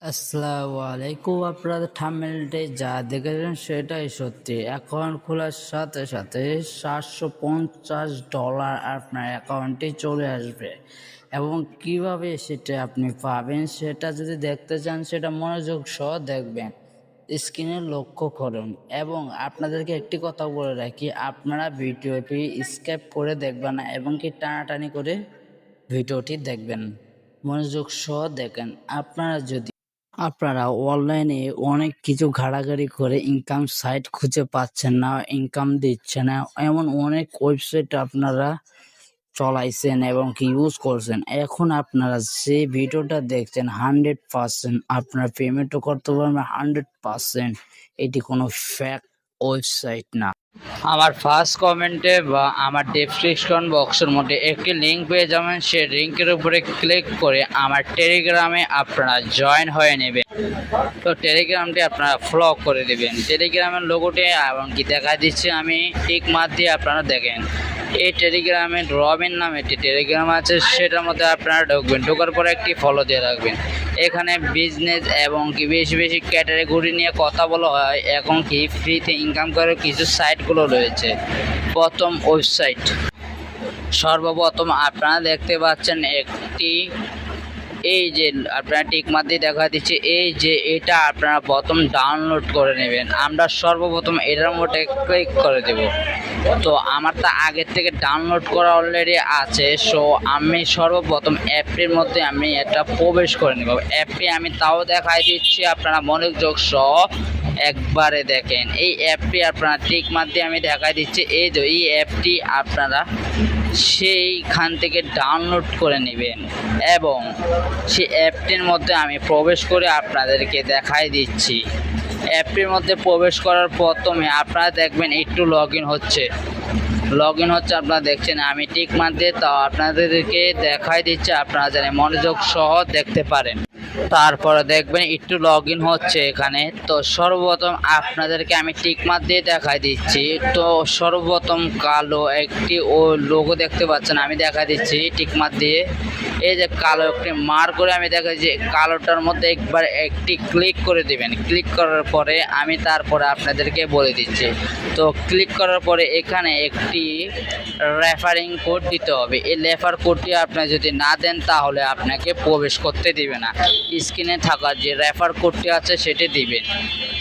আসসালামু আলাইকুম। আপনারা থাম্বনেলটি যা দেখেছেন সেটাই সত্যি। অ্যাকাউন্ট খোলার সাথে সাথে $750 আপনার অ্যাকাউন্টে চলে আসবে এবং কিভাবে সেটা আপনি পাবেন সেটা যদি দেখতে চান সেটা মনোযোগ সহ দেখবেন, স্ক্রিনে লক্ষ্য করুন। এবং আপনাদেরকে একটি কথা বলে রাখি, আপনারা ভিডিওটি স্কিপ করে দেখবেন না এবং কি টানাটানি করে ভিডিওটি দেখবেন, মনোযোগ সহ দেখেন। আপনারা অনলাইনে অনেক কিছু ঘাটাঘাটি করে ইনকাম সাইট খুঁজে পাচ্ছেন না, ইনকাম দিচ্ছে না, এমন অনেক ওয়েবসাইট আপনারা চলাইছেন এবং কি ইউজ করছেন। এখন আপনারা যে ভিডিওটা দেখছেন 100% আপনারা পেমেন্টও করতে পারবেন 100%। এটি কোনো ফেক ওয়েবসাইট না। আমার ফার্স্ট কমেন্টে বা আমার ডেসক্রিপশন বক্সের মধ্যে একটি লিঙ্ক পেয়ে যাবেন। সেই লিঙ্কের উপরে ক্লিক করে আমার টেলিগ্রামে আপনারা জয়েন হয়ে নেবেন। তো টেলিগ্রামটি আপনারা ফলো করে দেবেন। টেলিগ্রামের লোগোটি এবং কি দেখা দিচ্ছে আমি টিক মার্ক দিয়ে আপনারা দেখেন। এই টেলিগ্রামে রবিন নামে একটি টেলিগ্রাম আছে, সেটার মধ্যে আপনারা ঢুকবেন। ঢোকার পরে একটি ফলো দিয়ে রাখবেন। এখানে বিজনেস এবং কি বেশি বেশি ক্যাটাগরি নিয়ে কথা বলা হয়, এখন কি ফ্রিতে ইনকাম করে কিছু সাইটগুলো রয়েছে। প্রথম ওয়েবসাইট, সর্বপ্রথম আপনারা দেখতে পাচ্ছেন একটি, এই যে আপনারা টিক মার্ক দিয়ে দেখা দিচ্ছে, এই যে এটা আপনারা প্রথম ডাউনলোড করে নেবেন। আমরা সর্বপ্রথম এটার মধ্যে ক্লিক করে দেব। তো আমার তো আগের থেকে ডাউনলোড করা অলরেডি আছে, সো আমি সর্বপ্রথম অ্যাপটির মধ্যে আমি এটা প্রবেশ করে নেব। অ্যাপটি আমি তাও দেখাই দিচ্ছি, আপনারা মনোযোগ সহ একবারে দেখেন। এই অ্যাপটি আপনারা টিক মার্ক দিয়ে আমি দেখাই দিচ্ছি। এই যে এই অ্যাপটি আপনারা সেইখান থেকে ডাউনলোড করে নেবেন এবং সেই অ্যাপটির মধ্যে আমি প্রবেশ করে আপনাদেরকে দেখাই দিচ্ছি। অ্যাপটির মধ্যে প্রবেশ করার প্রথমে আপনারা দেখবেন একটু লগ ইন হচ্ছে। আপনারা দেখছেন, আমি টিক মার্ক দিয়ে তাও আপনাদেরকে দেখাই দিচ্ছি, আপনারা জানেন মনোযোগ সহ দেখতে পারেন। তারপরে দেখবেন একটু লগ ইন হচ্ছে এখানে। তো সর্বপ্রথম আপনাদেরকে আমি টিক মার্ক দিয়ে দেখাই দিচ্ছি। তো সর্বপ্রথম কালো একটি ও লোগো দেখতে পাচ্ছেন, আমি দেখাই দিচ্ছি টিক মার্ক দিয়ে। এই যে কালো একটি মার করে আমি দেখাই যে কালোটার মধ্যে একবার একটি ক্লিক করে দিবেন। ক্লিক করার পরে আমি তারপরে আপনাদেরকে বলে দিচ্ছি। তো ক্লিক করার পরে এখানে একটি রেফারিং কোড দিতে হবে। এই রেফার কোডটি আপনি যদি না দেন তাহলে আপনাকে প্রবেশ করতে দিবে না। স্ক্রিনে থাকা যে রেফার কোডটি আছে সেটি দিবেন,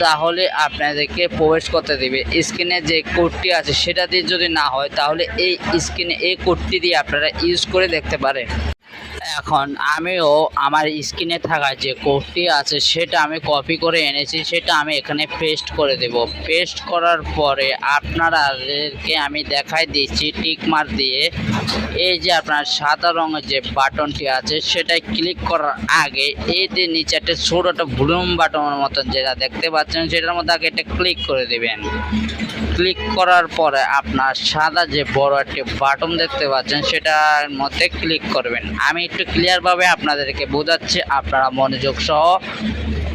তাহলে আপনাদেরকে প্রবেশ করতে দিবে। স্ক্রিনে যে কোডটি আছে সেটা দিয়ে যদি না হয় তাহলে এই স্ক্রিনে এই কোডটি দিয়ে আপনারা ইউজ করে দেখতে পারেন। এখন আমিও আমার স্ক্রিনে থাকা যে কোডটি আছে সেটা আমি কপি করে এনেছি, সেটা আমি এখানে পেস্ট করে দেব। পেস্ট করার পরে আপনাদেরকে আমি দেখাই দিচ্ছি টিক মার্ক দিয়ে। এই যে আপনার সাদা রঙের যে বাটনটি আছে সেটাই ক্লিক করার আগে এই যে নিচে একটা ছোট একটা ভলিউম বাটনের মতন যেটা দেখতে পাচ্ছেন সেটার মধ্যে আগে একটা ক্লিক করে দেবেন। ক্লিক করার পরে আপনার সাদা যে বড় একটি বাটন দেখতে পাচ্ছেন সেটার মধ্যে ক্লিক করবেন। আমি একটু ক্লিয়ারভাবে আপনাদেরকে বোঝাচ্ছি, আপনারা মনোযোগ সহ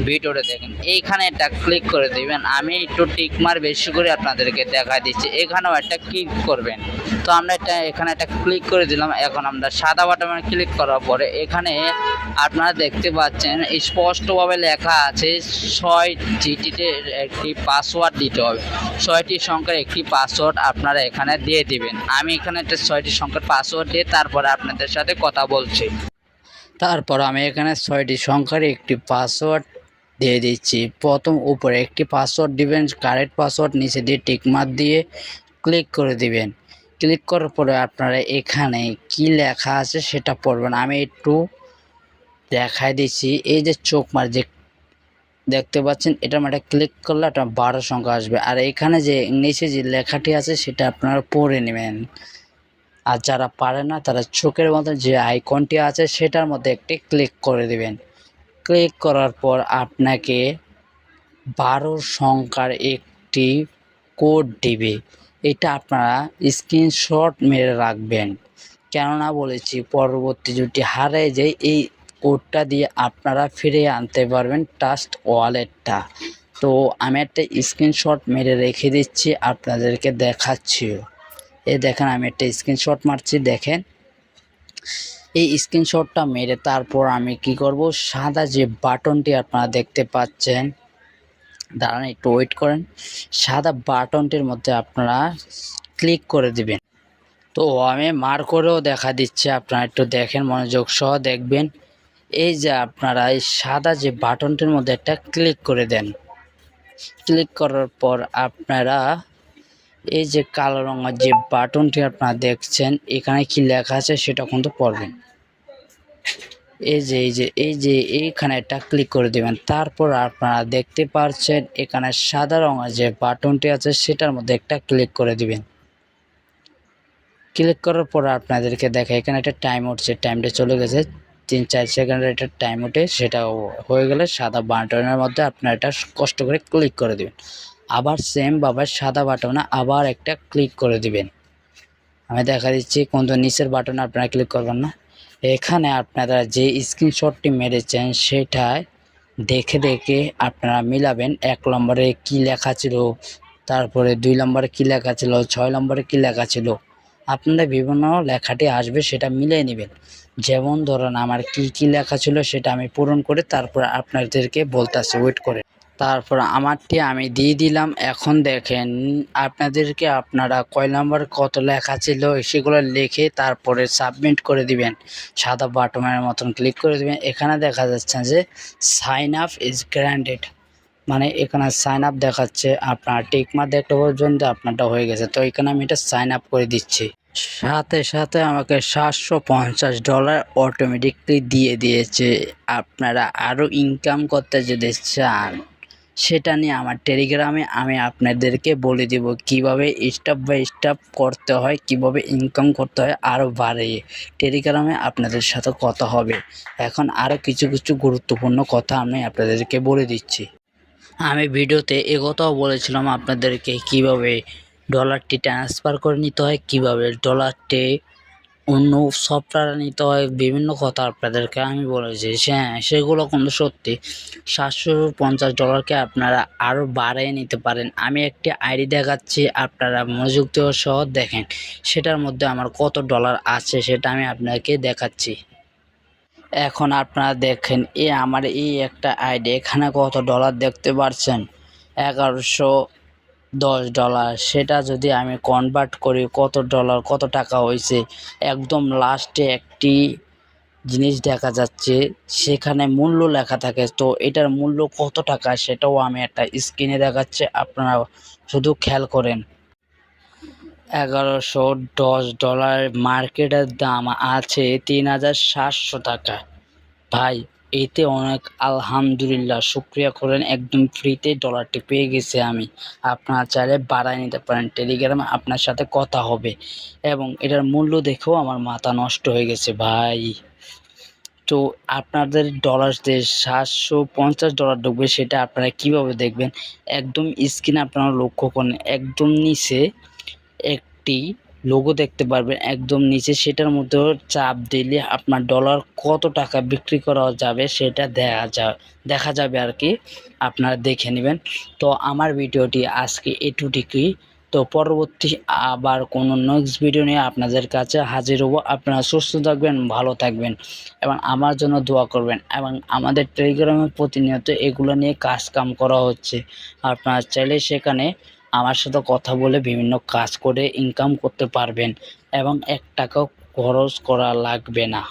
ভিডিওটা দেখেন। এইখানে একটা ক্লিক করে দিবেন। আমি একটু টিক মার্ক বেশি করে আপনাদেরকে দেখা দিচ্ছি, এখানেও একটা ক্লিক করবেন। তো আমরা এখানে একটা ক্লিক করে দিলাম। এখন আমরা সাদা বাটনে ক্লিক করার পরে এখানে আপনারা দেখতে পাচ্ছেন স্পষ্টভাবে লেখা আছে 6 ডিজিটের একটি পাসওয়ার্ড দিতে হবে। 6টি সংখ্যার একটি পাসওয়ার্ড আপনারা এখানে দিয়ে দিবেন। আমি এখানে একটা 6টি সংখ্যার পাসওয়ার্ড দিয়ে তারপরে আপনাদের সাথে কথা বলছি। তারপর আমি এখানে 6টি সংখ্যার একটি পাসওয়ার্ড দিয়ে দিচ্ছি। প্রথম উপরে একটি পাসওয়ার্ড দিবেন, কারেক্ট পাসওয়ার্ড, নিচে দিয়ে টিক মার্ক দিয়ে ক্লিক করে দিবেন। ক্লিক করার পরে আপনারা এখানে কি লেখা আছে সেটা পড়বেন। আমি একটু দেখাই দিচ্ছি। এই যে চোখ মার যে দেখতে পাচ্ছেন এটার মধ্যে ক্লিক করলে একটা 12 সংখ্যা আসবে, আর এখানে যে নিচে যে লেখাটি আছে সেটা আপনারা পড়ে নেবেন। আর যারা পারে না তারা চোখের মধ্যে যে আইকনটি আছে সেটার মধ্যে একটি ক্লিক করে দিবেন। ক্লিক করার পর আপনাকে 12 সংখ্যার একটি কোড দিবে। এটা আপনারা স্ক্রিনশট মেরে রাখবেন, কেননা বলেছি পরবর্তী যদি হারিয়ে যায় এই কোডটা দিয়ে আপনারা ফিরিয়ে আনতে পারবেন ট্রাস্ট ওয়ালেটটা। তো আমি একটা স্ক্রিনশট মেরে রেখে দিচ্ছি, আপনাদেরকে দেখাচ্ছিও। এই দেখেন আমি একটা স্ক্রিনশট মারছি, দেখেন। এই স্ক্রিনশটটা মেরে তারপর আমি কি করব, সাদা যে বাটনটি আপনারা দেখতে পাচ্ছেন, দাঁড়ান একটু ওয়েট করেন, সাদা বাটনটির মধ্যে আপনারা ক্লিক করে দিবেন। তো আমি মার করেও দেখা দিচ্ছে, আপনারা একটু দেখেন, মনোযোগ সহ দেখবেন। এই যে আপনারা এই সাদা যে বাটনটির মধ্যে একটা ক্লিক করে দেন। ক্লিক করার পর আপনারা এই যে কালো রঙের যে বাটনটি আপনারা দেখছেন, এখানে কি লেখা আছে সেটা কিন্তু পড়বেন। এই যে এইখানে একটা ক্লিক করে দিবেন। তারপর আপনারা দেখতে পাচ্ছেন এখানে সাদা রঙের যে বাটনটি আছে সেটার মধ্যে একটা ক্লিক করে দিবেন। ক্লিক করার পর আপনাদেরকে দেখে এখানে একটা টাইম উঠছে, টাইমটা চলে গেছে 3-4 সেকেন্ডের একটা টাইম উঠে, সেটা হয়ে গেলে সাদা বাটনের মধ্যে আপনারা এটা কষ্ট করে ক্লিক করে দিবেন। আবার সেম ভাবে সাদা বাটনে আবার একটা ক্লিক করে দিবেন। আমি দেখা দিচ্ছি, কিন্তু নিচের বাটনে আপনারা ক্লিক করবেন না। এখানে আপনারা যে স্ক্রিনশটটি মেরেছেন সেটায় দেখে দেখে আপনারা মিলাবেন। 1 নম্বরে কি লেখা ছিল, তারপরে 2 নম্বরে কি লেখা ছিল, 6 নম্বরে কি লেখা ছিল, আপনাদের বিভিন্ন লেখাটি আসবে সেটা মিলিয়ে নেবেন। যেমন ধরুন আমার কি লেখা ছিল সেটা আমি পূরণ করে তারপর আপনাদেরকে বলতেছি, ওয়েট করে। তারপর আমারটি আমি দিয়ে দিলাম। এখন দেখেন আপনাদেরকে আপনারা কয় নাম্বার কত লেখা ছিল সেগুলো লিখে তারপরে সাবমিট করে দিবেন। সাদা বাটনের মতন ক্লিক করে দিবেন। এখানে দেখা যাচ্ছে যে সাইন আপ ইজ গ্র্যান্টেড, মানে এখানে সাইন আপ দেখাচ্ছে, আপনার টিকমার্ক দেখতে পর্যন্ত আপনারটা হয়ে গেছে। তো এখানে আমি এটা সাইন আপ করে দিচ্ছি। সাথে সাথে আমাকে $750 অটোমেটিকলি দিয়ে দিয়েছে। আপনারা আরও ইনকাম করতে যদি চান সেটা নিয়ে আমার টেলিগ্রামে আমি আপনাদেরকে বলে দেব কিভাবে স্টেপ বাই স্টেপ করতে হয়, কিভাবে ইনকাম করতে হয় আরও বাড়িয়ে। টেলিগ্রামে আপনাদের সাথে কথা হবে। এখন আরও কিছু গুরুত্বপূর্ণ কথা আমি আপনাদেরকে বলে দিচ্ছি। আমি ভিডিওতে কথাও বলেছিলাম আপনাদেরকে কিভাবে ডলারটি ট্রান্সফার করে নিতে হয়, কিভাবে ডলারটি অন্য সফটওয়্যারে নিতে হয়, বিভিন্ন কথা আপনাদেরকে আমি বলেছি। হ্যাঁ, সেগুলো কিন্তু সত্যি। $750কে আপনারা আরও বাড়িয়ে নিতে পারেন। আমি একটি আইডি দেখাচ্ছি, আপনারা মনোযোগ দিয়ে সহ দেখেন সেটার মধ্যে আমার কত ডলার আছে সেটা আমি আপনাকে দেখাচ্ছি। এখন আপনারা দেখেন আমার এই একটা আইডি, এখানে কত ডলার দেখতে পাচ্ছেন, $1110। সেটা যদি আমি কনভার্ট করি কত ডলার কত টাকা হয়েছে, একদম লাস্টে একটি জিনিস দেখা যাচ্ছে, সেখানে মূল্য লেখা থাকে। তো এটার মূল্য কত টাকা সেটাও আমি একটা স্ক্রিনে দেখাচ্ছি, আপনারা শুধু খেয়াল করেন। $1110 মার্কেটের দাম আছে $3700। ভাই এতে অনেক আলহামদুলিল্লাহ শুকরিয়া করেন, একদম ফ্রিতে ডলারটি পেয়ে গেছি আমি। আপনারা চাইলে বাড়ায় নিতে পারেন, টেলিগ্রামে আপনার সাথে কথা হবে। এবং এটার মূল্য দেখেও আমার মাথা নষ্ট হয়ে গেছে ভাই। তো আপনাদের ডলার যে $750 ঢুকবে সেটা আপনারা কিভাবে দেখবেন, একদম স্ক্রিনে আপনারা লক্ষ্য করেন, একদম নিচে একটি লোগো দেখতে পারবেন, একদম নিচে সেটার মধ্যে চাপ দিলে আপনার ডলার কত টাকা বিক্রি করা যাবে সেটা দেখা যাবে আর কি, আপনারা দেখে নেবেন। তো আমার ভিডিওটি আজকে এটুকুই। তো পরবর্তী আবার কোনো নেক্সট ভিডিও নিয়ে আপনাদের কাছে হাজির হব। আপনারা সুস্থ থাকবেন, ভালো থাকবেন এবং আমার জন্য দোয়া করবেন। এবং আমাদের টেলিগ্রামে প্রতিনিয়ত এগুলো নিয়ে কাম করা হচ্ছে। আপনারা চাইলে সেখানে আমার সাথে কথা বলে বিভিন্ন কাজ করে ইনকাম করতে পারবেন এবং 1 টাকাও খরচ করা লাগবে না।